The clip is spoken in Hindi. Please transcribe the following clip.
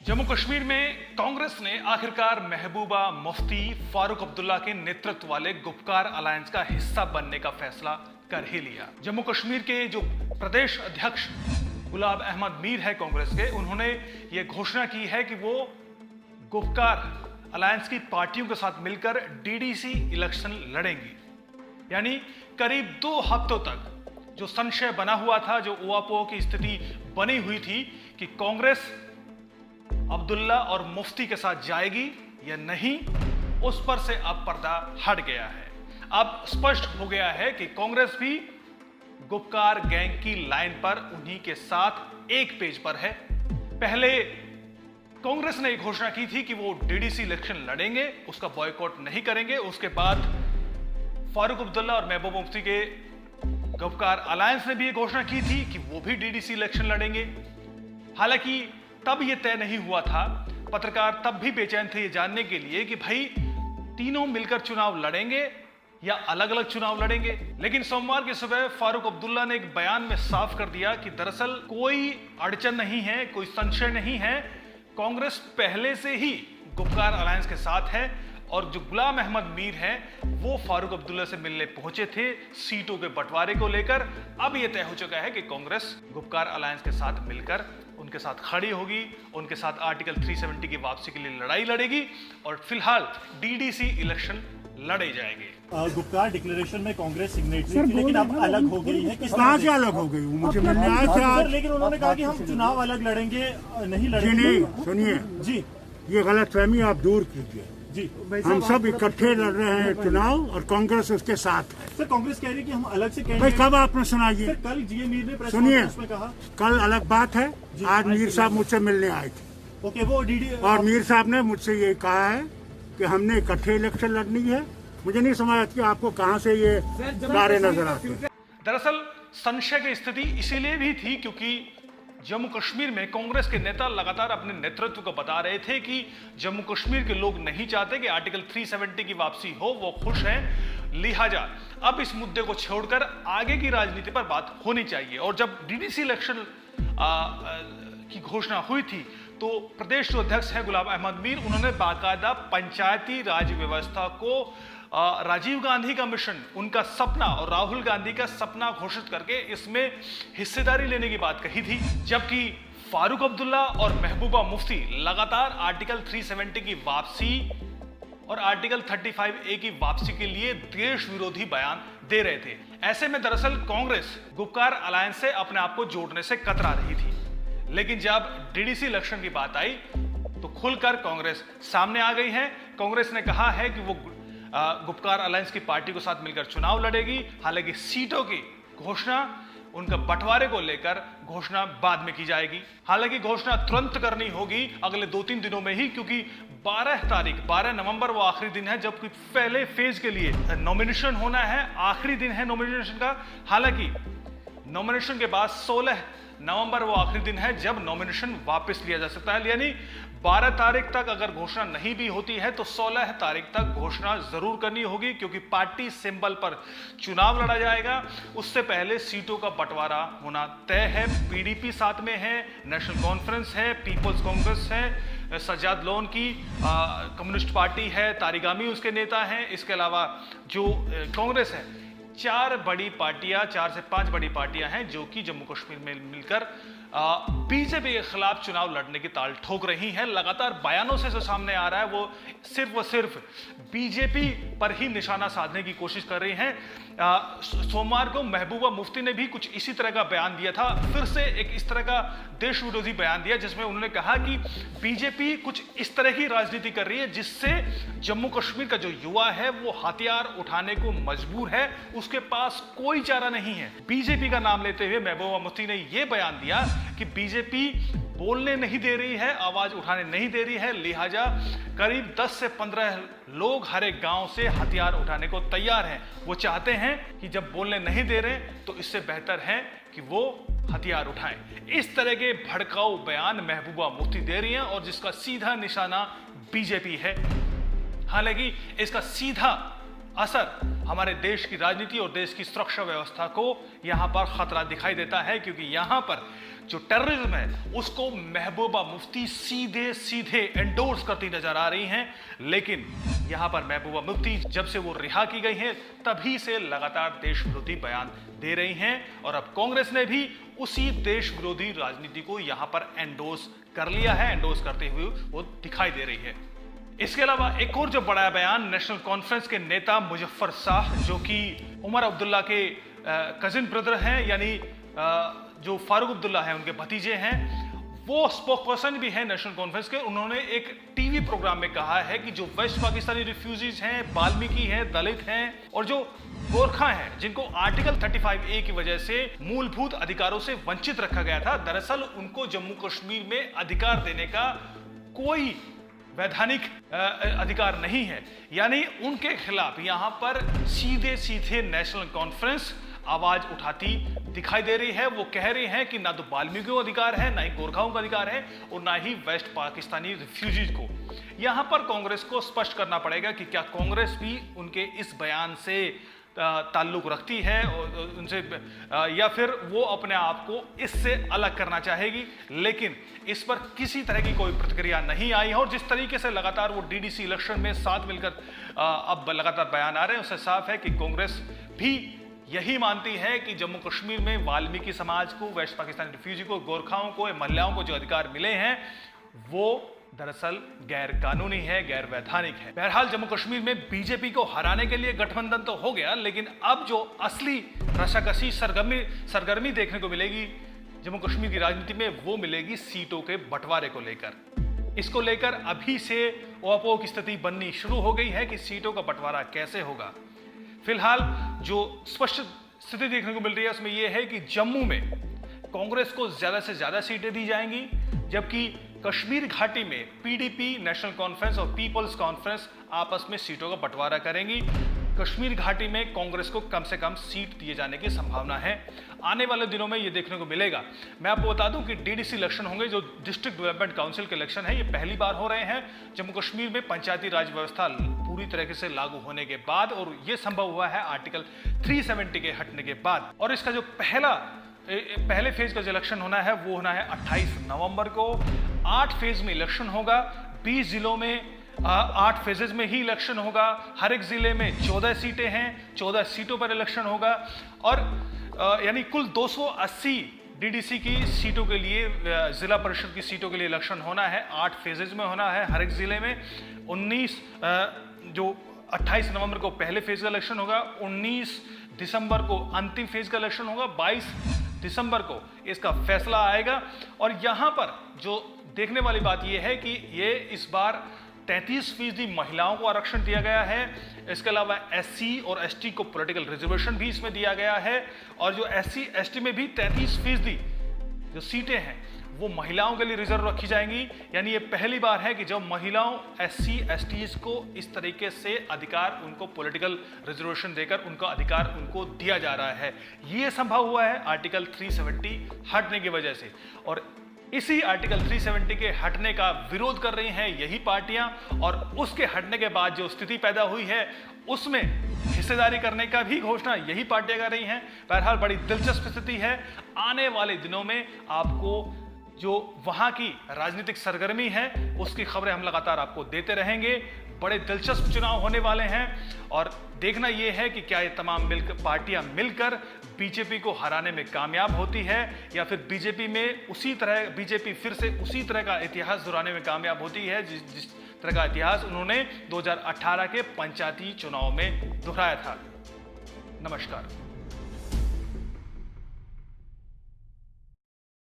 जम्मू कश्मीर में कांग्रेस ने आखिरकार महबूबा मुफ्ती फारूक अब्दुल्ला के नेतृत्व वाले गुपकार अलायंस का हिस्सा बनने का फैसला कर ही लिया। जम्मू कश्मीर के जो प्रदेश अध्यक्ष गुलाम अहमद मीर है कांग्रेस के, उन्होंने ये घोषणा की है कि वो गुपकार अलायंस की पार्टियों के साथ मिलकर डीडीसी इलेक्शन लड़ेंगी। यानी करीब 2 हफ्तों तक जो संशय बना हुआ था, जो उहापोह की स्थिति बनी हुई थी कि कांग्रेस अब्दुल्ला और मुफ्ती के साथ जाएगी या नहीं, उस पर से अब पर्दा हट गया है। अब स्पष्ट हो गया है कि कांग्रेस भी गुपकार गैंग की लाइन पर उन्हीं के साथ एक पेज पर है। पहले कांग्रेस ने एक घोषणा की थी कि वो डीडीसी इलेक्शन लड़ेंगे, उसका बॉयकॉट नहीं करेंगे। उसके बाद फारूक अब्दुल्ला और महबूबा मुफ्ती के गुपकार अलायंस ने भी ये घोषणा की थी कि वो भी डीडीसी इलेक्शन लड़ेंगे। हालांकि तब ये तय नहीं हुआ था। पत्रकार तब भी बेचैन थे ये जानने के लिए कि भाई तीनों मिलकर चुनाव लड़ेंगे या अलग अलग चुनाव लड़ेंगे। लेकिन सोमवार की सुबह फारूक अब्दुल्ला ने एक बयान में साफ कर दिया कि दरअसल कोई अड़चन नहीं है, कोई संशय नहीं है, कांग्रेस पहले से ही गुपकार अलायंस के साथ है। और जो गुलाम अहमद मीर हैं वो फारूक अब्दुल्ला से मिलने पहुंचे थे सीटों के बंटवारे को लेकर। अब यह तय हो चुका है कि कांग्रेस गुपकार अलायंस के साथ मिलकर उनके साथ खड़ी होगी, उनके साथ आर्टिकल 370 की वापसी के लिए लड़ाई लड़ेगी और फिलहाल डीडीसी इलेक्शन लड़े जाएंगे। गुपकार डिक्लेरेशन में कांग्रेस सिग्नेटरी थी, लेकिन अब अलग हो गई है। कहाँ से अलग हो गई? मुझे मिलने आए थे आज। लेकिन उन्होंने कहा कि हम चुनाव अलग लड़ेंगे, नहीं जी लड़ेंगे। नहीं, सुनिए जी ये गलतफहमी आप दूर कीजिए। जी हम सब इकट्ठे लड़ रहे हैं चुनाव और कांग्रेस उसके साथ है। सर, कांग्रेस कह रही है कि हम अलग से भाई कब आपने सुनाइए? सर, कल जीए मीर ने प्रेस सुनिए, कॉन्फ्रेंस में कहा। कल अलग बात है। आज मीर साहब मुझसे मिलने आए थे ओके, वो डीडी और मीर साहब ने मुझसे ये कहा है कि हमने इकट्ठे इलेक्शन लड़नी है। मुझे नहीं समझ आती कि आपको कहाँ से ये तारे नजर आते हैं। दरअसल संशय की स्थिति इसीलिए भी थी क्योंकि जम्मू कश्मीर में कांग्रेस के नेता लगातार अपने नेतृत्व को बता रहे थे कि जम्मू कश्मीर के लोग नहीं चाहते कि आर्टिकल 370 की वापसी हो, वो खुश हैं। लिहाजा अब इस मुद्दे को छोड़कर आगे की राजनीति पर बात होनी चाहिए। और जब डीडीसी इलेक्शन की घोषणा हुई थी तो प्रदेश जो अध्यक्ष है गुलाम अहमद मीर, उन्होंने बाकायदा पंचायती राज व्यवस्था को राजीव गांधी का मिशन, उनका सपना और राहुल गांधी का सपना घोषित करके इसमें हिस्सेदारी लेने की बात कही थी। जबकि फारूक अब्दुल्ला और महबूबा मुफ्ती लगातार आर्टिकल 370 की वापसी और आर्टिकल 35A की वापसी के लिए देश विरोधी बयान दे रहे थे। ऐसे में दरअसल कांग्रेस गुपकार अलायंस से अपने आप को जोड़ने से कतरा रही थी। लेकिन जब डीडीसी इलेक्शन की बात आई तो खुलकर कांग्रेस सामने आ गई है। कांग्रेस ने कहा है कि वो गुपकार अलायंस की पार्टी के साथ मिलकर चुनाव लड़ेगी। हालांकि सीटों की घोषणा, उनका बंटवारे को लेकर घोषणा बाद में की जाएगी। हालांकि घोषणा तुरंत करनी होगी अगले 2-3 दिनों में ही, क्योंकि 12 नवंबर वो आखिरी दिन है जबकि पहले फेज के लिए नॉमिनेशन होना है। आखिरी दिन है नॉमिनेशन का। हालांकि नॉमिनेशन के बाद 16 नवंबर वो आखिरी दिन है जब नॉमिनेशन वापस लिया जा सकता है। यानी 12 तारीख तक अगर घोषणा नहीं भी होती है तो 16 तारीख तक घोषणा जरूर करनी होगी, क्योंकि पार्टी सिंबल पर चुनाव लड़ा जाएगा। उससे पहले सीटों का बंटवारा होना तय है। पीडीपी साथ में है, नेशनल कॉन्फ्रेंस है, पीपल्स कांग्रेस है, सज्जाद लोन की कम्युनिस्ट पार्टी है, तारिगामी उसके नेता हैं। इसके अलावा जो कांग्रेस है, 4 बड़ी पार्टियां, 4 से 5 बड़ी पार्टियां हैं जो कि जम्मू कश्मीर में मिलकर बीजेपी के खिलाफ चुनाव लड़ने की ताल ठोक रही हैं। लगातार बयानों से जो सामने आ रहा है वो सिर्फ बीजेपी पर ही निशाना साधने की कोशिश कर रही हैं। सोमवार को महबूबा मुफ्ती ने भी कुछ इसी तरह का बयान दिया था, फिर से एक इस तरह का देश विरोधी बयान दिया जिसमें उन्होंने कहा कि बीजेपी कुछ इस तरह की राजनीति कर रही है जिससे जम्मू कश्मीर का जो युवा है वो हथियार उठाने को मजबूर है, उसके पास कोई चारा नहीं है। बीजेपी का नाम लेते हुए महबूबा मुफ्ती ने यह बयान दिया कि बीजेपी बोलने नहीं दे रही है, आवाज उठाने नहीं दे रही है। लिहाजा करीब 10 से 15 लोग हर एक गांव से हथियार उठाने को तैयार हैं। वो चाहते हैं कि जब बोलने नहीं दे रहे तो इससे बेहतर है कि वो हथियार उठाएं। इस तरह के भड़काऊ बयान महबूबा मुफ्ती दे रही हैं और जिसका सीधा निशाना बीजेपी है। हालांकि इसका सीधा असर हमारे देश की राजनीति और देश की सुरक्षा व्यवस्था को यहां पर खतरा दिखाई देता है, क्योंकि यहां पर जो टेररिज्म है उसको महबूबा मुफ्ती सीधे सीधे एंडोर्स करती नजर आ रही हैं। लेकिन यहां पर महबूबा मुफ्ती जब से वो रिहा की गई हैं तभी से लगातार देश विरोधी बयान दे रही हैं और अब कांग्रेस ने भी उसी देश विरोधी राजनीति को यहां पर एंडोर्स कर लिया है। एंडोर्स करते हुए वो दिखाई दे रही है। इसके अलावा एक और जो बड़ा बयान नेशनल कॉन्फ्रेंस के नेता मुजफ्फर शाह, जो कि उमर अब्दुल्ला के कजिन ब्रदर हैं, यानी जो फारूक अब्दुल्ला हैं उनके भतीजे हैं, वो स्पोकपर्सन भी हैं नेशनल कॉन्फ्रेंस के। उन्होंने एक टीवी प्रोग्राम में कहा है कि जो वेस्ट पाकिस्तानी रिफ्यूजीज हैं, वाल्मीकि हैं, दलित हैं और जो गोरखा हैं, जिनको आर्टिकल 35A की वजह से मूलभूत अधिकारों से वंचित रखा गया था, दरअसल उनको जम्मू कश्मीर में अधिकार देने का कोई वैधानिक अधिकार नहीं है। यानी उनके खिलाफ यहां पर सीधे सीधे नेशनल कॉन्फ्रेंस आवाज उठाती दिखाई दे रही है। वो कह रही हैं कि ना तो वाल्मीकियों को अधिकार है, ना ही गोरखाओं का अधिकार है और ना ही वेस्ट पाकिस्तानी रिफ्यूजीज को। यहां पर कांग्रेस को स्पष्ट करना पड़ेगा कि क्या कांग्रेस भी उनके इस बयान से ताल्लुक रखती है उनसे, या फिर वो अपने आप को इससे अलग करना चाहेगी। लेकिन इस पर किसी तरह की कोई प्रतिक्रिया नहीं आई है और जिस तरीके से लगातार वो डीडीसी इलेक्शन में साथ मिलकर अब लगातार बयान आ रहे हैं, उससे साफ है कि कांग्रेस भी यही मानती है कि जम्मू कश्मीर में वाल्मीकि समाज को, वेस्ट पाकिस्तानी रिफ्यूजी को, गोरखाओं को, महिलाओं को जो अधिकार मिले हैं वो दरअसल गैर कानूनी है, गैर वैधानिक है। बहरहाल जम्मू कश्मीर में बीजेपी को हराने के लिए गठबंधन तो हो गया, लेकिन अब जो असली रसाकसी सरगर्मी देखने को मिलेगी जम्मू कश्मीर की राजनीति में, वो मिलेगी सीटों के बंटवारे को लेकर। इसको लेकर अभी से ओपो की स्थिति बननी शुरू हो गई है कि सीटों का बंटवारा कैसे होगा। फिलहाल जो स्पष्ट स्थिति देखने को मिल रही है उसमें यह है कि जम्मू में कांग्रेस को ज्यादा से ज्यादा सीटें दी जाएंगी, जबकि कश्मीर घाटी में पीडीपी, नेशनल कॉन्फ्रेंस और पीपल्स कॉन्फ्रेंस आपस में सीटों का बंटवारा करेंगी। कश्मीर घाटी में कांग्रेस को कम से कम सीट दिए जाने की संभावना है। आने वाले दिनों में ये देखने को मिलेगा। मैं आपको बता दूं कि डीडीसी इलेक्शन होंगे, जो डिस्ट्रिक्ट डेवलपमेंट काउंसिल के इलेक्शन है, ये पहली बार हो रहे हैं जम्मू कश्मीर में पंचायती राज व्यवस्था पूरी तरीके से लागू होने के बाद, और ये संभव हुआ है आर्टिकल 370 के हटने के बाद। और इसका जो पहले फेज का जो इलेक्शन होना है वो होना है 28 नवंबर को। 8 फेज में इलेक्शन होगा, 20 जिलों में 8 फेजेज में ही इलेक्शन होगा। हर एक जिले में 14 सीटें हैं, 14 सीटों पर इलेक्शन होगा और यानी कुल 280 डीडीसी की सीटों के लिए, जिला परिषद की सीटों के लिए इलेक्शन होना है। 8 फेजेज में होना है हर एक जिले में। 28 नवंबर को पहले फेज का इलेक्शन होगा, 19 दिसंबर को अंतिम फेज का इलेक्शन होगा, 22 दिसंबर को इसका फैसला आएगा। और यहां पर जो देखने वाली बात यह है कि ये इस बार 33% महिलाओं को आरक्षण दिया गया है। इसके अलावा एससी और एसटी को पॉलिटिकल रिजर्वेशन भी इसमें दिया गया है और जो एससी एसटी में भी 33% जो सीटें हैं वो महिलाओं के लिए रिजर्व रखी जाएंगी। यानी ये पहली बार है कि जब महिलाओं, एससी एसटीज को इस तरीके से अधिकार, उनको पॉलिटिकल रिजर्वेशन देकर उनका अधिकार उनको दिया जा रहा है। ये संभव हुआ है आर्टिकल 370 हटने की वजह से, और इसी आर्टिकल 370 के हटने का विरोध कर रही हैं यही पार्टियां, और उसके हटने के बाद जो स्थिति पैदा हुई है उसमें हिस्सेदारी करने का भी घोषणा यही पार्टियां कर रही हैं। बहरहाल बड़ी दिलचस्प स्थिति है। आने वाले दिनों में आपको जो वहां की राजनीतिक सरगर्मी है उसकी खबरें हम लगातार आपको देते रहेंगे। बड़े दिलचस्प चुनाव होने वाले हैं और देखना यह है कि क्या ये तमाम पार्टियां मिलकर बीजेपी को हराने में कामयाब होती है या फिर बीजेपी फिर से उसी तरह का इतिहास दोहराने में कामयाब होती है जिस तरह का इतिहास उन्होंने 2018 के पंचायती चुनाव में दोहराया था। नमस्कार।